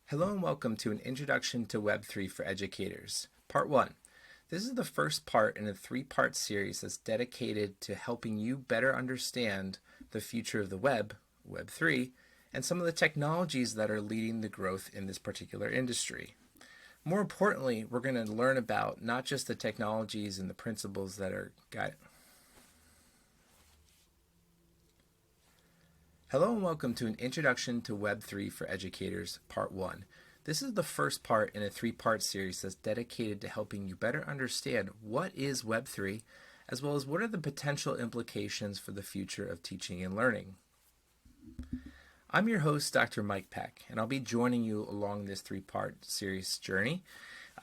Hello and welcome to an Introduction to Web3 for Educators, Part 1. This is the first part in a three-part series that's dedicated to helping you better understand the future of the web, Web3, and some of the technologies that are leading the growth in this particular industry. More importantly, we're going to learn about not just the technologies and the principles that are guiding. Hello and welcome to an Introduction to Web3 for Educators, Part 1. This is the first part in a three-part series that's dedicated to helping you better understand what is Web3, as well as what are the potential implications for the future of teaching and learning. I'm your host, Dr. Mike Peck, and I'll be joining you along this three-part series journey.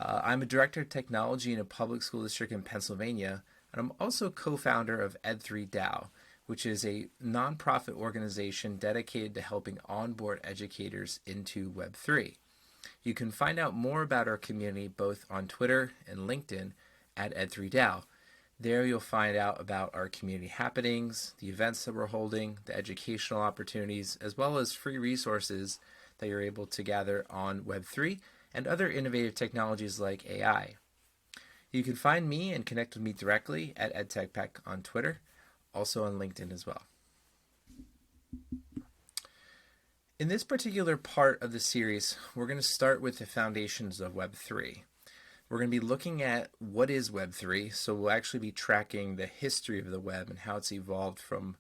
I'm a Director of Technology in a public school district in Pennsylvania, and I'm also co-founder of Ed3 DAO, which is a nonprofit organization dedicated to helping onboard educators into Web3. You can find out more about our community both on Twitter and LinkedIn at Ed3DAO. There you'll find out about our community happenings, the events that we're holding, the educational opportunities, as well as free resources that you're able to gather on Web3 and other innovative technologies like AI. You can find me and connect with me directly at EdTechPeck on Twitter, also on LinkedIn as well. In this particular part of the series, we're going to start with the foundations of Web3. We're going to be looking at what is Web3, so we'll actually be tracking the history of the web and how it's evolved from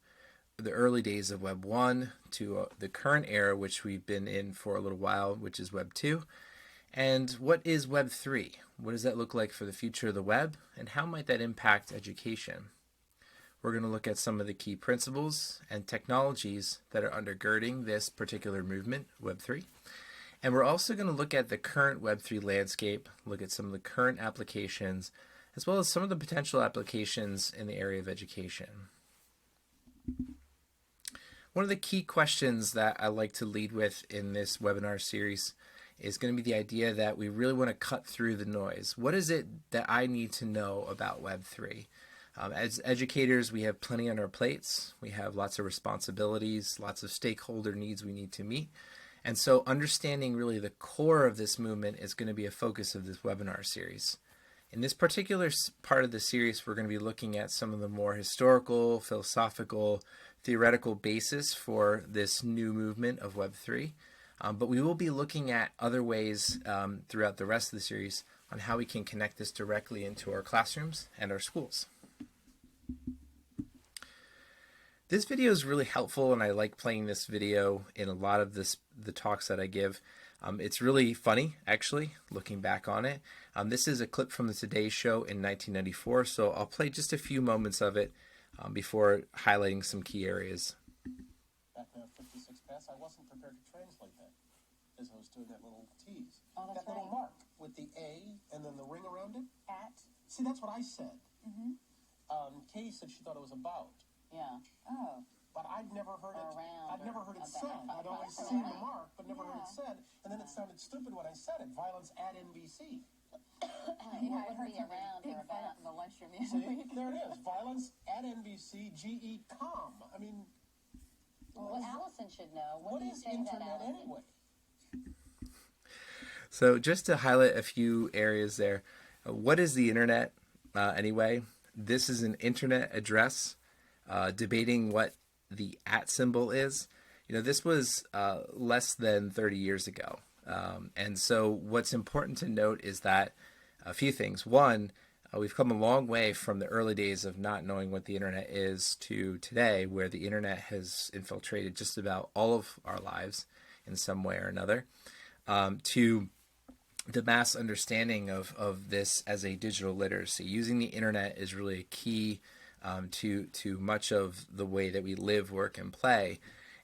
the early days of Web 1 to the current era, which we've been in for a little while, which is Web 2. And what is Web 3? What does that look like for the future of the web, and how might that impact education? We're going to look at some of the key principles and technologies that are undergirding this particular movement, Web3. And we're also going to look at the current Web3 landscape, look at some of the current applications, as well as some of the potential applications in the area of education. One of the key questions that I like to lead with in this webinar series is going to be the idea that we really want to cut through the noise. What is it that I need to know about Web3? As educators, we have plenty on our plates. We have lots of responsibilities, lots of stakeholder needs we need to meet. And so understanding really the core of this movement is going to be a focus of this webinar series. In this particular part of the series, we're going to be looking at some of the more historical, philosophical, theoretical basis for this new movement of Web3. But we will be looking at other ways throughout the rest of the series on how we can connect this directly into our classrooms and our schools. This video is really helpful, and I like playing this video in a lot of the talks that I give. It's really funny, actually, looking back on it. This is a clip from the Today Show in 1994, so I'll play just a few moments of it before highlighting some key areas. Back in 56 pass, I wasn't prepared to translate that as I was doing that little tease. Oh, that's that little right. mark with the A and then the ring around it. At? See, that's what I said. Mm-hmm. Kay said she thought it was about. Yeah. Oh. But I'd never heard it. Around I'd never heard it about. said. I'd always Okay. seen the mark, but never heard it Yeah. said. And then it sounded stupid when I said it. Violence at NBC. Yeah, I heard the around or about in the lunchroom. See, there it is. Violence at NBC. GE.com. I mean, Well, Allison should know. what do you is say to that, internet Allison? anyway? So just to highlight a few areas there, what is the internet anyway? This is an internet address debating what the @ symbol is. This was less than 30 years ago. And so what's important to note is that a few things. One, we've come a long way from the early days of not knowing what the internet is to today, where the internet has infiltrated just about all of our lives in some way or another, to the mass understanding of this as a digital literacy. Using the internet is really a key to much of the way that we live, work, and play.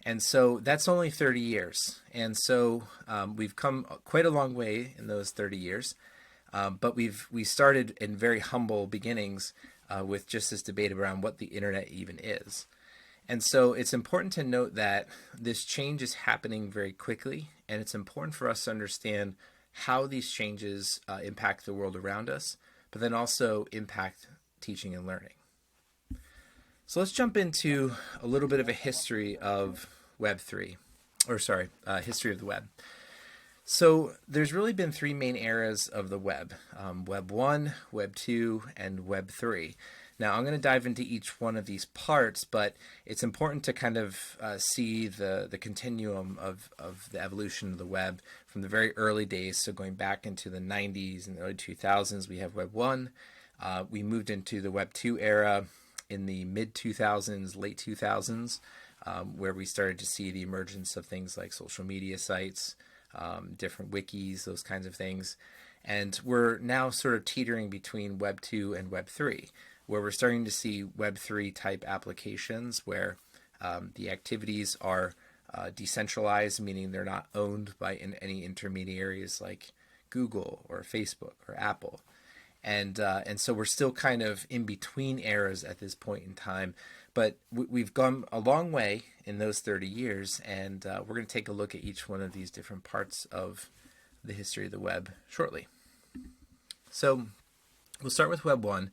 And so that's only 30 years. And so we've come quite a long way in those 30 years. But we started in very humble beginnings with just this debate around what the internet even is. And so it's important to note that this change is happening very quickly, and it's important for us to understand how these changes impact the world around us, but then also impact teaching and learning. So let's jump into a little bit of a history of Web3, history of the web. So there's really been three main eras of the web: Web 1, Web 2, and Web 3. Now, I'm going to dive into each one of these parts, but it's important to kind of see the continuum of the evolution of the web from the very early days. So going back into the 90s and the early 2000s, we have Web 1. We moved into the Web 2 era in the mid 2000s, late 2000s, where we started to see the emergence of things like social media sites, different wikis, those kinds of things. And we're now sort of teetering between Web 2 and Web 3, where we're starting to see Web 3 type applications where the activities are decentralized, meaning they're not owned by any intermediaries like Google or Facebook or Apple. And so we're still kind of in between eras at this point in time, but we've gone a long way in those 30 years, and we're going to take a look at each one of these different parts of the history of the web shortly. So we'll start with Web 1.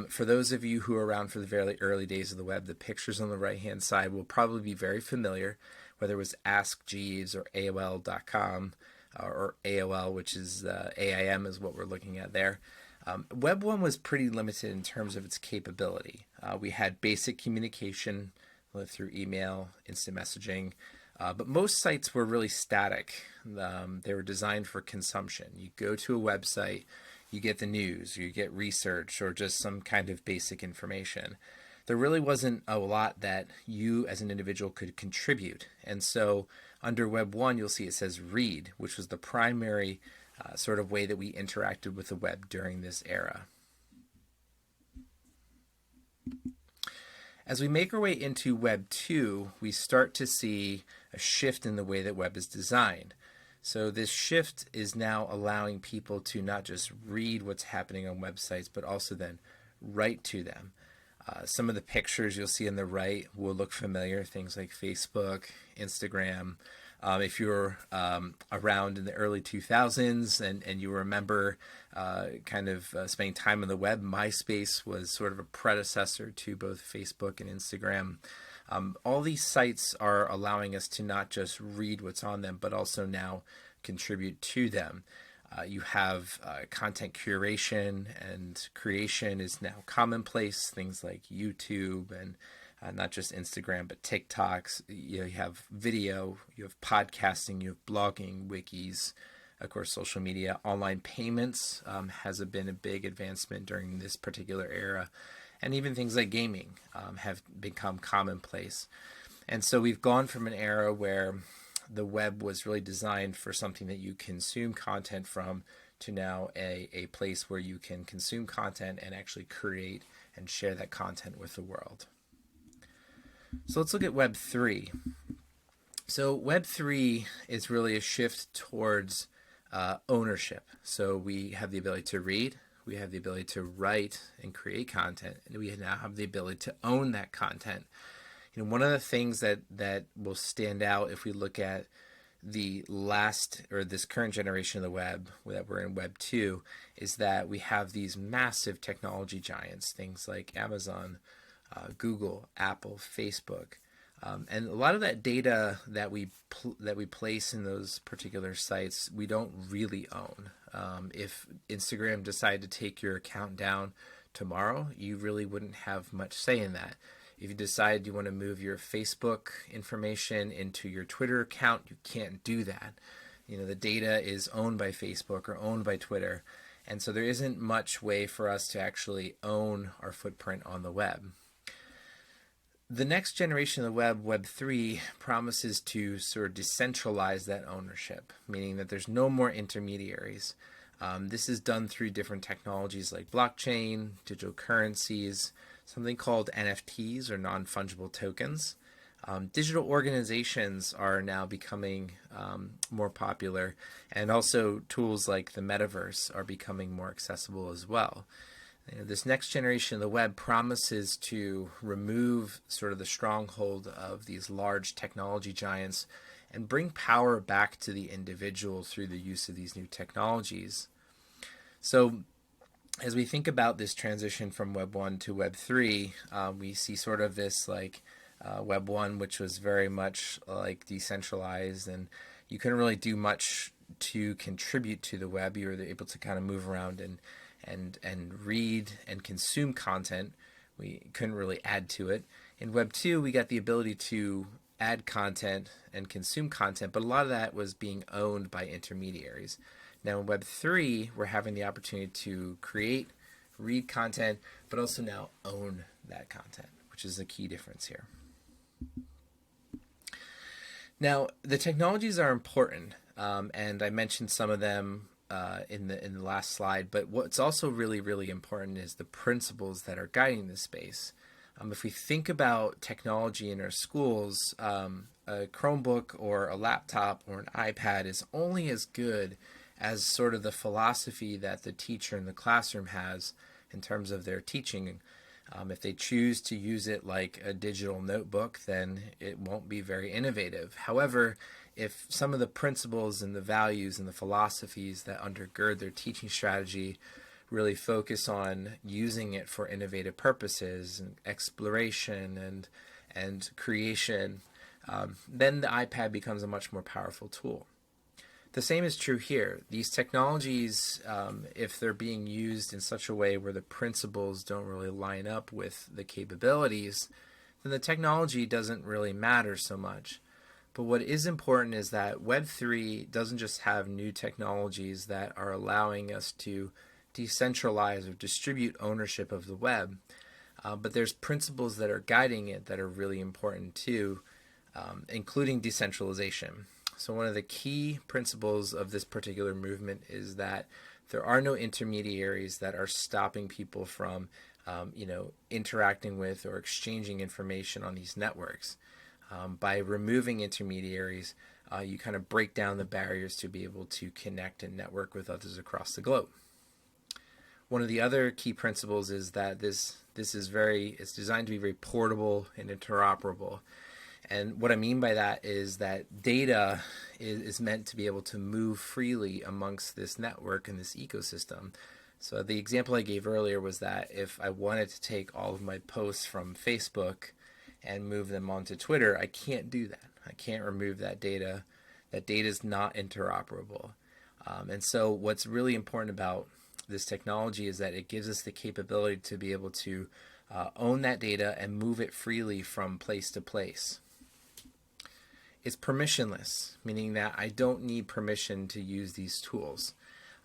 For those of you who are around for the very early days of the web, the pictures on the right-hand side will probably be very familiar, whether it was Ask Jeeves or AOL.com or AOL, which is AIM is what we're looking at there. Web 1 was pretty limited in terms of its capability. We had basic communication through email, instant messaging, but most sites were really static. They were designed for consumption. You go to a website, you get the news, you get research, or just some kind of basic information. There really wasn't a lot that you as an individual could contribute. And so under Web 1, you'll see it says read, which was the primary sort of way that we interacted with the web during this era. As we make our way into Web 2, we start to see a shift in the way that web is designed. So this shift is now allowing people to not just read what's happening on websites, but also then write to them. Some of the pictures you'll see on the right will look familiar, things like Facebook, Instagram. If you're around in the early 2000s and you remember spending time on the web, MySpace was sort of a predecessor to both Facebook and Instagram. All these sites are allowing us to not just read what's on them, but also now contribute to them. You have content curation and creation is now commonplace. Things like YouTube and not just Instagram, but TikToks. You have video, you have podcasting, you have blogging, wikis, of course, social media. Online payments has been a big advancement during this particular era. And even things like gaming have become commonplace. And so we've gone from an era where the web was really designed for something that you consume content from to now a place where you can consume content and actually create and share that content with the world. So let's look at Web 3. So Web 3 is really a shift towards ownership. So we have the ability to read, we have the ability to write and create content, and we now have the ability to own that content. One of the things that will stand out if we look at the last or this current generation of the web that we're in Web 2 is that we have these massive technology giants, things like Amazon, Google, Apple, Facebook, and a lot of that data that we place in those particular sites we don't really own. If Instagram decided to take your account down tomorrow, you really wouldn't have much say in that. If you decide you want to move your Facebook information into your Twitter account, you can't do that. The data is owned by Facebook or owned by Twitter. And so there isn't much way for us to actually own our footprint on the web. The next generation of the web, Web 3, promises to sort of decentralize that ownership, meaning that there's no more intermediaries. This is done through different technologies like blockchain, digital currencies, something called NFTs or non-fungible tokens. Digital organizations are now becoming more popular, and also tools like the metaverse are becoming more accessible as well. This next generation of the web promises to remove sort of the stronghold of these large technology giants and bring power back to the individual through the use of these new technologies. So as we think about this transition from Web 1 to Web 3, we see sort of this like Web 1, which was very much like decentralized, and you couldn't really do much to contribute to the web. You were able to kind of move around and read and consume content. We couldn't really add to it. In Web 2, we got the ability to add content and consume content, but a lot of that was being owned by intermediaries. Now in Web 3, we're having the opportunity to create, read content, but also now own that content, which is a key difference here. Now, the technologies are important, and I mentioned some of them in the last slide, but what's also really, really important is the principles that are guiding this space. If we think about technology in our schools, a Chromebook or a laptop or an iPad is only as good as sort of the philosophy that the teacher in the classroom has in terms of their teaching. If they choose to use it like a digital notebook, then it won't be very innovative. However, if some of the principles and the values and the philosophies that undergird their teaching strategy really focus on using it for innovative purposes and exploration and creation, then the iPad becomes a much more powerful tool. The same is true here. These technologies, if they're being used in such a way where the principles don't really line up with the capabilities, then the technology doesn't really matter so much. But what is important is that Web3 doesn't just have new technologies that are allowing us to decentralize or distribute ownership of the web, but there's principles that are guiding it that are really important too, including decentralization. So one of the key principles of this particular movement is that there are no intermediaries that are stopping people from, interacting with or exchanging information on these networks. By removing intermediaries, you kind of break down the barriers to be able to connect and network with others across the globe. One of the other key principles is that it's designed to be very portable and interoperable. And what I mean by that is that data is meant to be able to move freely amongst this network and this ecosystem. So the example I gave earlier was that if I wanted to take all of my posts from Facebook and move them onto Twitter, I can't do that. I can't remove that data. That data is not interoperable. And so what's really important about this technology is that it gives us the capability to be able to own that data and move it freely from place to place. It's permissionless, meaning that I don't need permission to use these tools.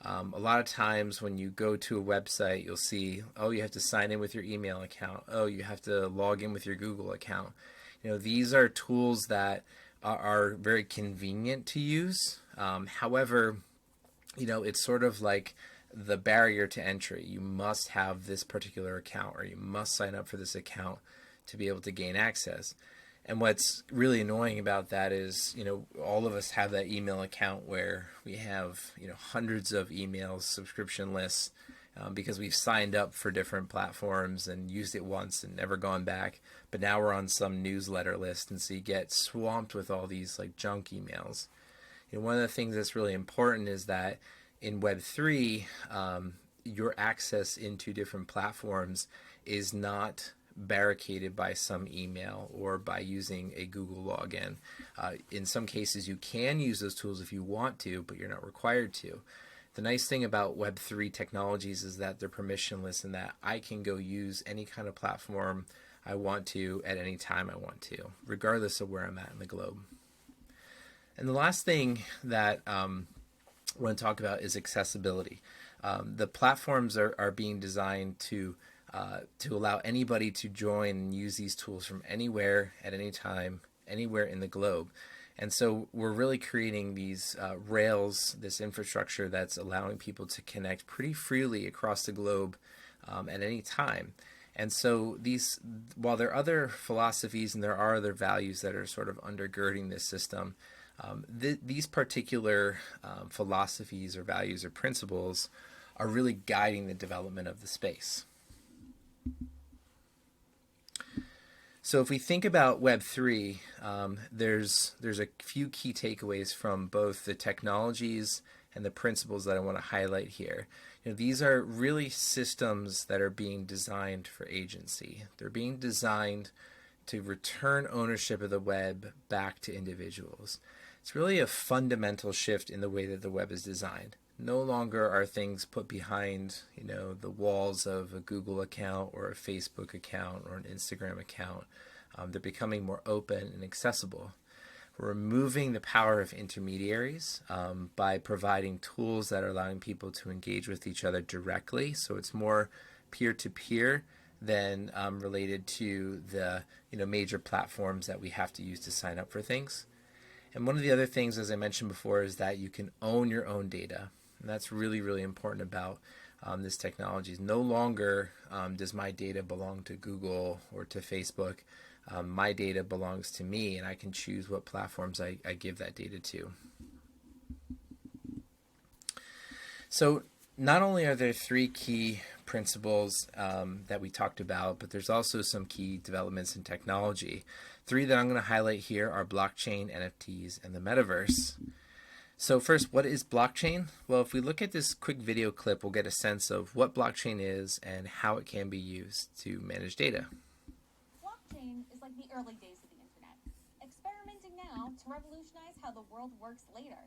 A lot of times when you go to a website, you'll see, oh, you have to sign in with your email account. Oh, you have to log in with your Google account. These are tools that are very convenient to use. However, it's sort of like the barrier to entry. You must have this particular account, or you must sign up for this account to be able to gain access. And what's really annoying about that is, all of us have that email account where we have, hundreds of emails, subscription lists, because we've signed up for different platforms and used it once and never gone back. But now we're on some newsletter list, and so you get swamped with all these like junk emails. One of the things that's really important is that in Web3, your access into different platforms is not barricaded by some email or by using a Google login. In some cases, you can use those tools if you want to, but you're not required to. The nice thing about Web3 technologies is that they're permissionless and that I can go use any kind of platform I want to at any time I want to, regardless of where I'm at in the globe. And the last thing that I want to talk about is accessibility. The platforms are being designed to allow anybody to join and use these tools from anywhere, at any time, anywhere in the globe. And so we're really creating these rails, this infrastructure that's allowing people to connect pretty freely across the globe at any time. And so while there are other philosophies and there are other values that are sort of undergirding this system, these particular philosophies or values or principles are really guiding the development of the space. So if we think about Web3, there's a few key takeaways from both the technologies and the principles that I want to highlight here. These are really systems that are being designed for agency. They're being designed to return ownership of the web back to individuals. It's really a fundamental shift in the way that the web is designed. No longer are things put behind, the walls of a Google account or a Facebook account or an Instagram account. They're becoming more open and accessible. We're removing the power of intermediaries by providing tools that are allowing people to engage with each other directly. So it's more peer-to-peer than related to the major platforms that we have to use to sign up for things. And one of the other things, as I mentioned before, is that you can own your own data. And that's really, really important about this technology. No longer does my data belong to Google or to Facebook. My data belongs to me, and I can choose what platforms I give that data to. So not only are there 3 key principles that we talked about, but there's also some key developments in technology. 3 that I'm going to highlight here are blockchain, NFTs, and the metaverse. So first, what is blockchain? Well, if we look at this quick video clip, we'll get a sense of what blockchain is and how it can be used to manage data. Blockchain is like the early days of the internet, experimenting now to revolutionize how the world works later.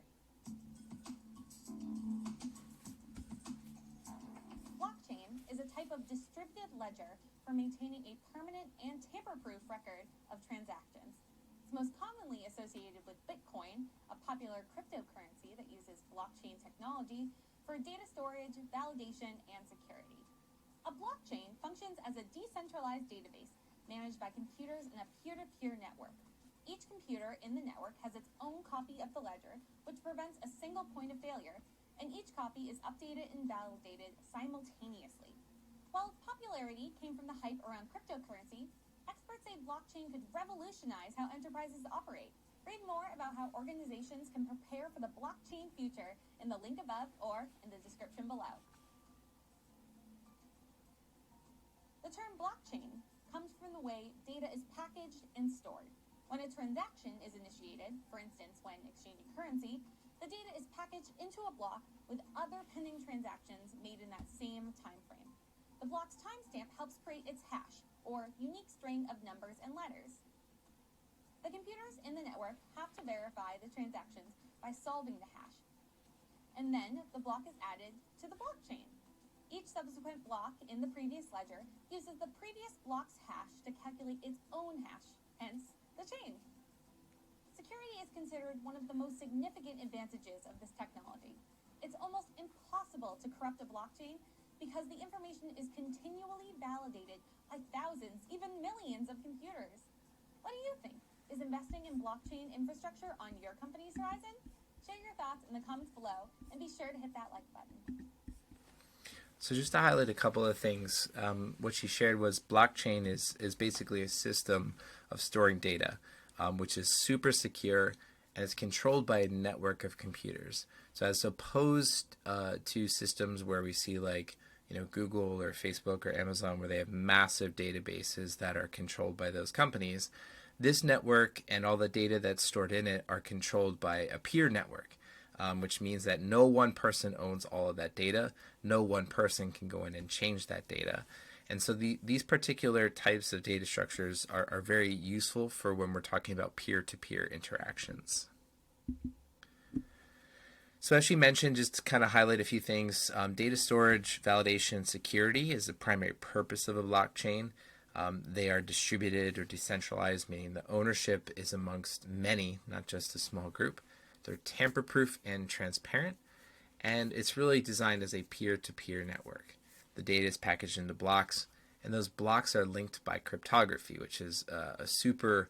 Blockchain is a type of distributed ledger for maintaining a permanent and tamper-proof record of transactions. It's most commonly associated with Bitcoin, a popular cryptocurrency that uses blockchain technology for data storage, validation, and security. A blockchain functions as a decentralized database managed by computers in a peer-to-peer network. Each computer in the network has its own copy of the ledger, which prevents a single point of failure, and each copy is updated and validated simultaneously. While its popularity came from the hype around cryptocurrency, experts say blockchain could revolutionize how enterprises operate. Read more about how organizations can prepare for the blockchain future in the link above or in the description below. The term blockchain comes from the way data is packaged and stored. When a transaction is initiated, for instance when exchanging currency, the data is packaged into a block with other pending transactions made in that same time frame. The block's timestamp helps create its hash, or unique string of numbers and letters. The computers in the network have to verify the transactions by solving the hash, and then the block is added to the blockchain. Each subsequent block in the previous ledger uses the previous block's hash to calculate its own hash, hence the chain. Security is considered one of the most significant advantages of this technology. It's almost impossible to corrupt a blockchain because the information is continually validated by thousands, even millions of computers. What do you think? Is investing in blockchain infrastructure on your company's horizon? Share your thoughts in the comments below and be sure to hit that like button. So just to highlight a couple of things, what she shared was blockchain is basically a system of storing data, which is super secure and it's controlled by a network of computers. So as opposed to systems where we see like Google or Facebook or Amazon where they have massive databases that are controlled by those companies, this network and all the data that's stored in it are controlled by a peer network, which means that no one person owns all of that data. No one person can go in and change that data. And so these particular types of data structures are very useful for when we're talking about peer-to-peer interactions. So as she mentioned, just to kind of highlight a few things, data storage, validation, security is the primary purpose of a blockchain. They are distributed or decentralized, meaning the ownership is amongst many, not just a small group. They're tamper-proof and transparent, and it's really designed as a peer-to-peer network. The data is packaged into blocks, and those blocks are linked by cryptography, which is a super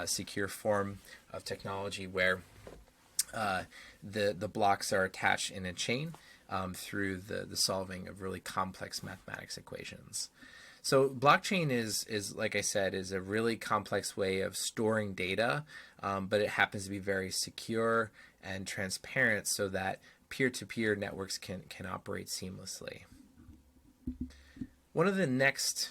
secure form of technology where the blocks are attached in a chain through the solving of really complex mathematics equations. So blockchain is like I said, is a really complex way of storing data, but it happens to be very secure and transparent so that peer-to-peer networks can operate seamlessly. One of the next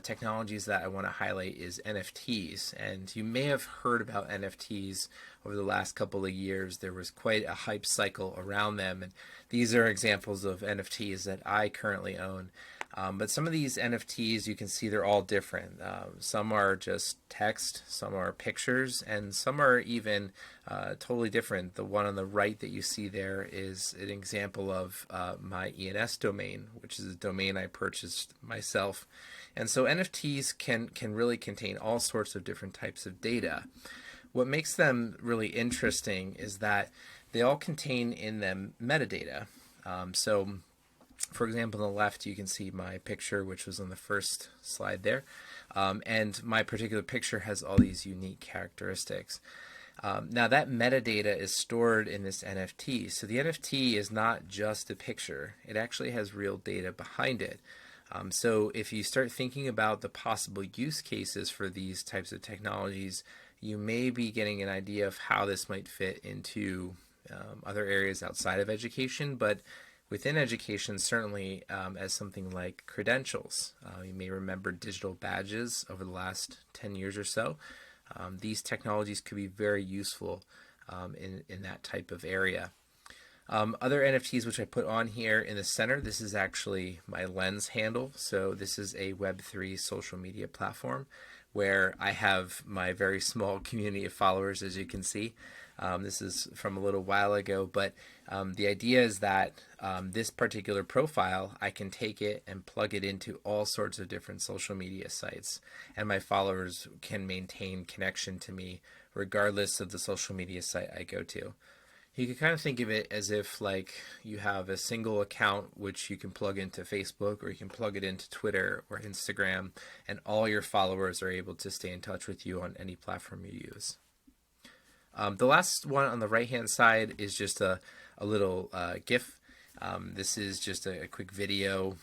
technologies that I want to highlight is NFTs, and you may have heard about NFTs over the last couple of years. There was quite a hype cycle around them, and these are examples of NFTs that I currently own. But some of these NFTs, you can see they're all different. Some are just text, some are pictures, and some are even totally different. The one on the right that you see there is an example of my ENS domain, which is a domain I purchased myself. And so NFTs can really contain all sorts of different types of data. What makes them really interesting is that they all contain in them metadata. So for example, on the left, you can see my picture, which was on the first slide there. And my particular picture has all these unique characteristics. Now, that metadata is stored in this NFT. So the NFT is not just a picture. It actually has real data behind it. So if you start thinking about the possible use cases for these types of technologies, you may be getting an idea of how this might fit into other areas outside of education, but within education, certainly as something like credentials. You may remember digital badges over the last 10 years or so. These technologies could be very useful in that type of area. Other NFTs which I put on here in the center, this is actually my Lens handle. So this is a Web3 social media platform where I have my very small community of followers, as you can see. This is from a little while ago, but the idea is that this particular profile, I can take it and plug it into all sorts of different social media sites, and my followers can maintain connection to me regardless of the social media site I go to. You can kind of think of it as if like you have a single account which you can plug into Facebook, or you can plug it into Twitter or Instagram, and all your followers are able to stay in touch with you on any platform you use. The last one on the right hand side is just a little GIF. This is just a quick video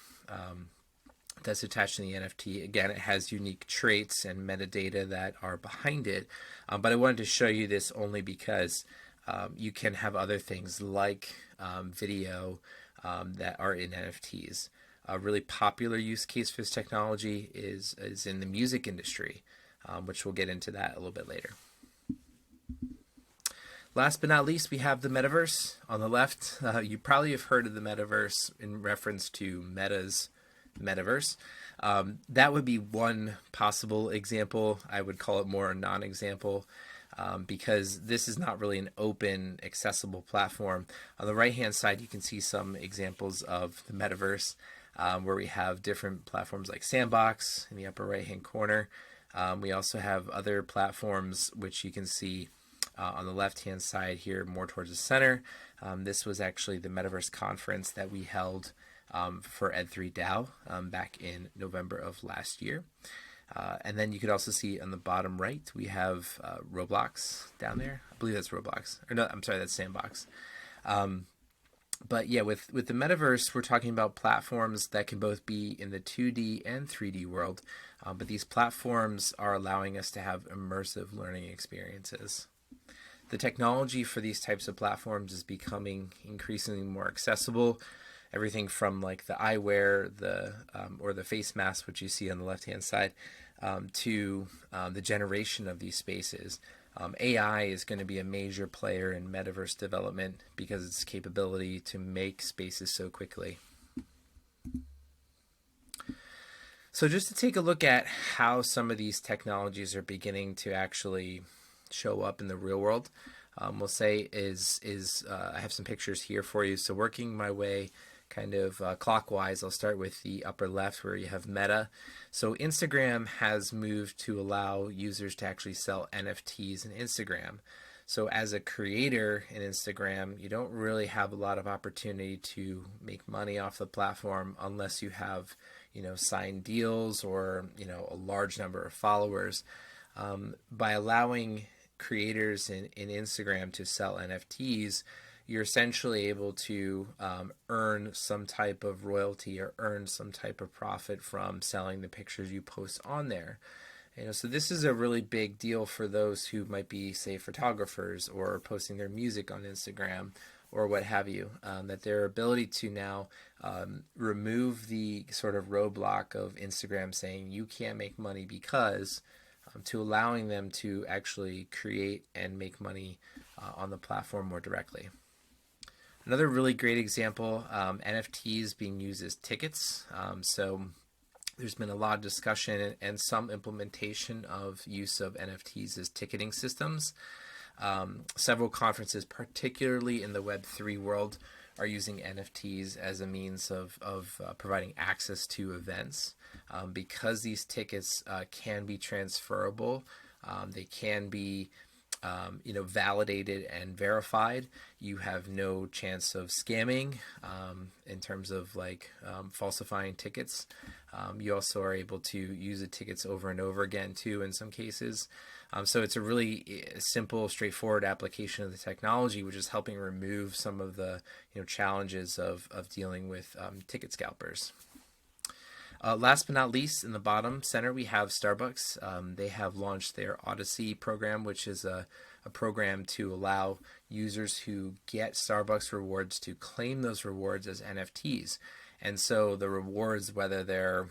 that's attached to the NFT. Again, it has unique traits and metadata that are behind it, but I wanted to show you this only because you can have other things like video that are in NFTs. A really popular use case for this technology is in the music industry, which we'll get into that a little bit later. Last but not least, we have the metaverse on the left. You probably have heard of the metaverse in reference to Meta's metaverse. That would be one possible example. I would call it more a non-example. Because this is not really an open, accessible platform. On the right-hand side, you can see some examples of the metaverse, where we have different platforms like Sandbox in the upper right-hand corner. We also have other platforms which you can see on the left-hand side here, more towards the center. This was actually the Metaverse conference that we held for Ed3 DAO back in November of last year. And then you could also see on the bottom right, we have Roblox down there. I believe that's Roblox. Or no, I'm sorry, that's Sandbox. But yeah, with the metaverse, we're talking about platforms that can both be in the 2D and 3D world. But these platforms are allowing us to have immersive learning experiences. The technology for these types of platforms is becoming increasingly more accessible. Everything from like the eyewear, or the face mask, which you see on the left-hand side, to the generation of these spaces. AI is going to be a major player in metaverse development because of its capability to make spaces so quickly. So just to take a look at how some of these technologies are beginning to actually show up in the real world, we'll say I have some pictures here for you. So working my way kind of clockwise, I'll start with the upper left where you have Meta. So Instagram has moved to allow users to actually sell NFTs in Instagram. So as a creator in Instagram, you don't really have a lot of opportunity to make money off the platform unless you have, signed deals or, a large number of followers. By allowing creators in Instagram to sell NFTs, you're essentially able to earn some type of royalty or earn some type of profit from selling the pictures you post on there. So this is a really big deal for those who might be, say, photographers or posting their music on Instagram or what have you, that their ability to now remove the sort of roadblock of Instagram saying you can't make money because, to allowing them to actually create and make money on the platform more directly. Another really great example, NFTs being used as tickets. So there's been a lot of discussion and some implementation of use of NFTs as ticketing systems. Several conferences, particularly in the Web3 world, are using NFTs as a means of providing access to events. Because these tickets can be transferable, they can be validated and verified. You have no chance of scamming in terms of falsifying tickets. You also are able to use the tickets over and over again too in some cases. So it's a really simple, straightforward application of the technology, which is helping remove some of the challenges of dealing with ticket scalpers. Last but not least, in the bottom center, we have Starbucks. They have launched their Odyssey program, which is a program to allow users who get Starbucks rewards to claim those rewards as NFTs. And so the rewards, whether they're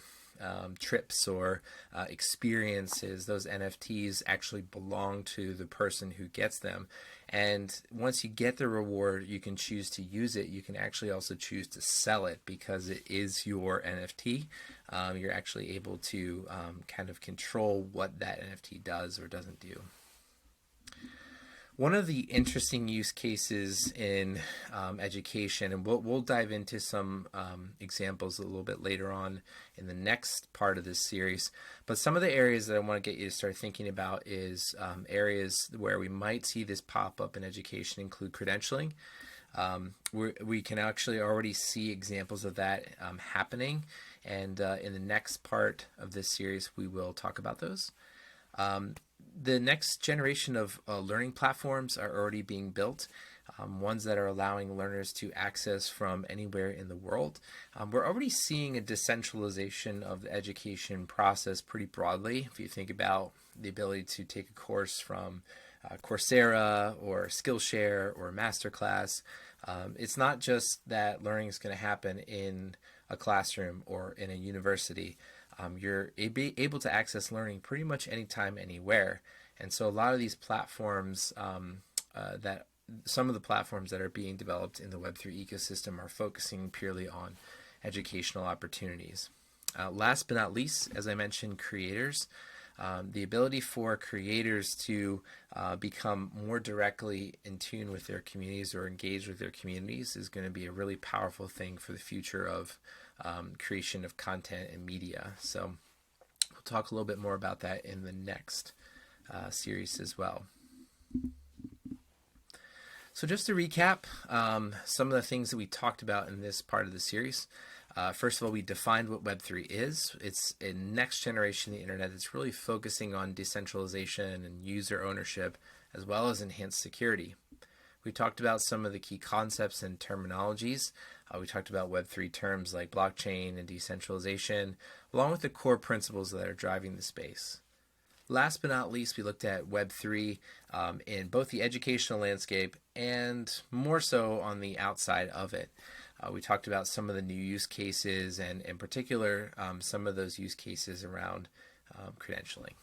trips or experiences, those NFTs actually belong to the person who gets them. And once you get the reward, you can choose to use it. You can actually also choose to sell it because it is your NFT. You're actually able to kind of control what that NFT does or doesn't do. One of the interesting use cases in education, and we'll dive into some examples a little bit later on in the next part of this series, but some of the areas that I want to get you to start thinking about is areas where we might see this pop up in education include credentialing. We can actually already see examples of that happening, and in the next part of this series we will talk about those. The next generation of learning platforms are already being built, ones that are allowing learners to access from anywhere in the world. We're already seeing a decentralization of the education process pretty broadly. If you think about the ability to take a course from Coursera or Skillshare or Masterclass, it's not just that learning is going to happen in a classroom or in a university. You're able to access learning pretty much anytime, anywhere. And so a lot of these platforms, some of the platforms that are being developed in the Web3 ecosystem are focusing purely on educational opportunities. Last but not least, as I mentioned, creators. The ability for creators to become more directly in tune with their communities or engage with their communities is going to be a really powerful thing for the future of creation of content and media. So we'll talk a little bit more about that in the next series as well. So just to recap some of the things that we talked about in this part of the series. First of all, we defined what Web3 is. It's a next generation of the internet that's really focusing on decentralization and user ownership, as well as enhanced security. We talked about some of the key concepts and terminologies. We talked about Web3 terms like blockchain and decentralization, along with the core principles that are driving the space. Last but not least, we looked at Web3 in both the educational landscape and more so on the outside of it. We talked about some of the new use cases and in particular some of those use cases around credentialing.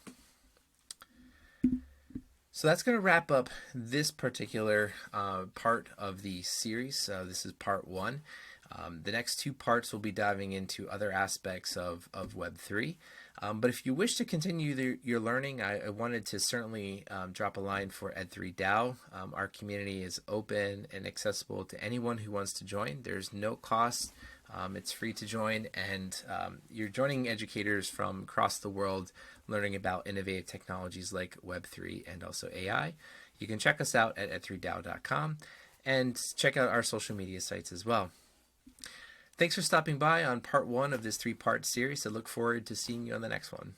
So that's going to wrap up this particular part of the series. This is part 1. The next 2 parts will be diving into other aspects of Web3. But if you wish to continue your learning, I wanted to certainly drop a line for Ed3DAO. Our community is open and accessible to anyone who wants to join. There's no cost. It's free to join, and you're joining educators from across the world learning about innovative technologies like Web3 and also AI. You can check us out at ed3dao.com and check out our social media sites as well. Thanks for stopping by on part 1 of this 3-part series. I look forward to seeing you on the next one.